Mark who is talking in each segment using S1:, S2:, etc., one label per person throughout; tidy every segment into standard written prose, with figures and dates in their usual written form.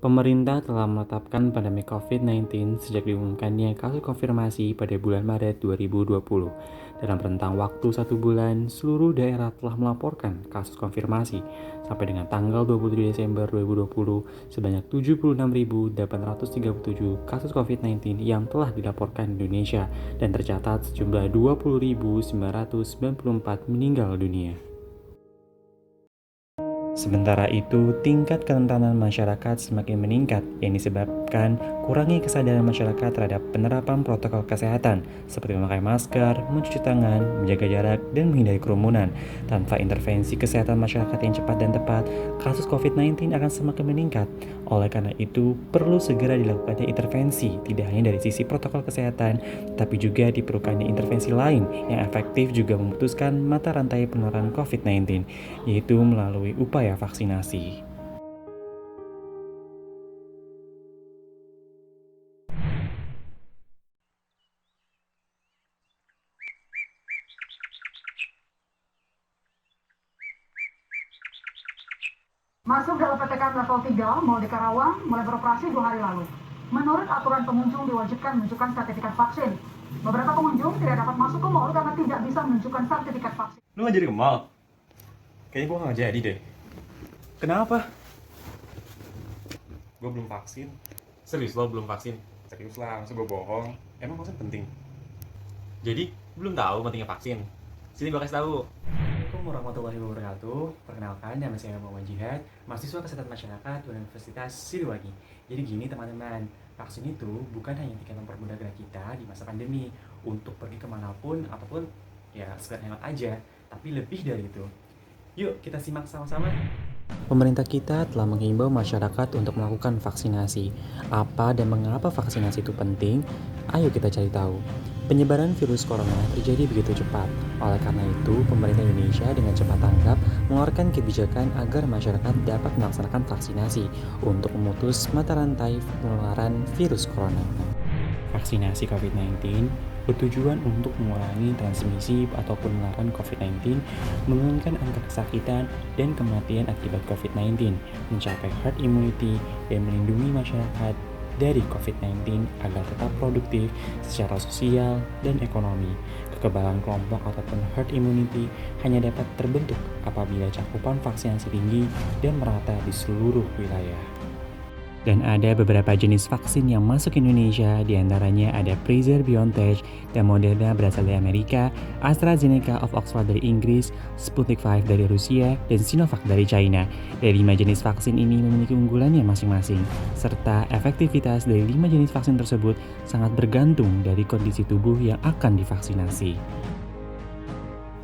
S1: Pemerintah telah menetapkan pandemi COVID-19 sejak diumumkannya kasus konfirmasi pada bulan Maret 2020. Dalam rentang waktu 1 bulan, seluruh daerah telah melaporkan kasus konfirmasi. Sampai dengan tanggal 27 Desember 2020, sebanyak 76.837 kasus COVID-19 yang telah dilaporkan di Indonesia dan tercatat sejumlah 20.994 meninggal dunia. Sementara itu, tingkat kerentanan masyarakat semakin meningkat yang disebabkan kurangnya kesadaran masyarakat terhadap penerapan protokol kesehatan seperti memakai masker, mencuci tangan, menjaga jarak, dan menghindari kerumunan. Tanpa intervensi kesehatan masyarakat yang cepat dan tepat, kasus COVID-19 akan semakin meningkat. Oleh karena itu, perlu segera dilakukannya intervensi, tidak hanya dari sisi protokol kesehatan, tapi juga diperlukannya intervensi lain yang efektif juga memutuskan mata rantai penularan COVID-19, yaitu melalui upaya vaksinasi.
S2: Masuk dalam PPKM level 3, Mall di Karawang mulai beroperasi 2 hari lalu. Menurut aturan pengunjung diwajibkan menunjukkan sertifikat vaksin. Beberapa pengunjung tidak dapat masuk ke mall karena tidak bisa menunjukkan sertifikat vaksin.
S3: Lu gak jadi ke mall? Kayaknya gue gak jadi deh. Kenapa? Gue belum vaksin. Serius lo belum vaksin? Serius lah, masa gue bohong. Emang vaksin penting? Jadi, belum tahu pentingnya vaksin? Sini gue kasih tahu.
S1: Assalamualaikum warahmatullahi wabarakatuh. Perkenalkan, nama saya Muhammad Jihad, mahasiswa Kesehatan Masyarakat Universitas Siliwangi. Jadi gini teman-teman, vaksin itu bukan hanya tiket mempermudah gerak kita di masa pandemi untuk pergi kemanapun ataupun ya sekedar hemat aja, tapi lebih dari itu. Yuk kita simak sama-sama. Pemerintah kita telah menghimbau masyarakat untuk melakukan vaksinasi. Apa dan mengapa vaksinasi itu penting? Ayo kita cari tahu. Penyebaran virus corona terjadi begitu cepat. Oleh karena itu, pemerintah Indonesia dengan cepat tanggap mengeluarkan kebijakan agar masyarakat dapat melaksanakan vaksinasi untuk memutus mata rantai penularan virus corona. Vaksinasi COVID-19 bertujuan untuk mengurangi transmisi atau penularan COVID-19, menurunkan angka kesakitan dan kematian akibat COVID-19, mencapai herd immunity, dan melindungi masyarakat dari COVID-19 agar tetap produktif secara sosial dan ekonomi. Kekebalan kelompok ataupun herd immunity hanya dapat terbentuk apabila cakupan vaksinasi tinggi dan merata di seluruh wilayah. Dan ada beberapa jenis vaksin yang masuk ke Indonesia, diantaranya ada Pfizer-BioNTech dan Moderna berasal dari Amerika, AstraZeneca of Oxford dari Inggris, Sputnik V dari Rusia, dan Sinovac dari China. Dari 5 jenis vaksin ini memiliki unggulannya masing-masing, serta efektivitas dari 5 jenis vaksin tersebut sangat bergantung dari kondisi tubuh yang akan divaksinasi.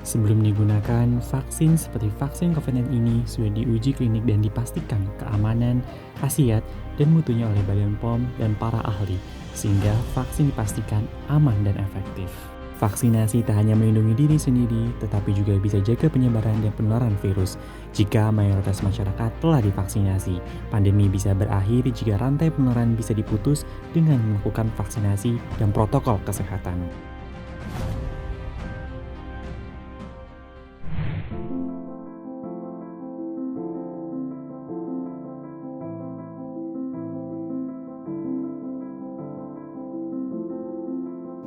S1: Sebelum digunakan, vaksin seperti vaksin COVID-19 ini sudah diuji klinik dan dipastikan keamanan, khasiat, dan mutunya oleh Badan POM dan para ahli, sehingga vaksin dipastikan aman dan efektif. Vaksinasi tak hanya melindungi diri sendiri, tetapi juga bisa jaga penyebaran dan penularan virus. Jika mayoritas masyarakat telah divaksinasi, pandemi bisa berakhir jika rantai penularan bisa diputus dengan melakukan vaksinasi dan protokol kesehatan.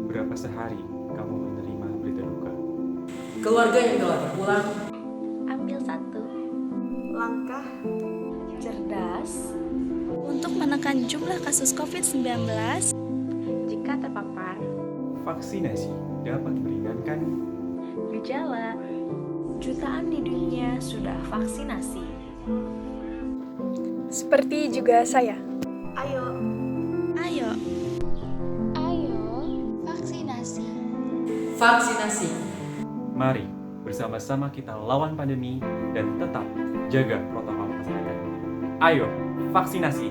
S3: Berapa sehari kamu menerima berita duka?
S4: Keluarga yang telah terpulang,
S5: Ambil satu
S6: Langkah
S5: cerdas untuk menekan jumlah kasus COVID-19. Jika terpapar
S3: Vaksinasi dapat meringankan
S5: gejala, jutaan di dunia sudah vaksinasi.
S6: seperti juga saya.
S5: Ayo
S4: vaksinasi.
S3: Mari bersama-sama kita lawan pandemi dan tetap jaga protokol kesehatan. Ayo, vaksinasi!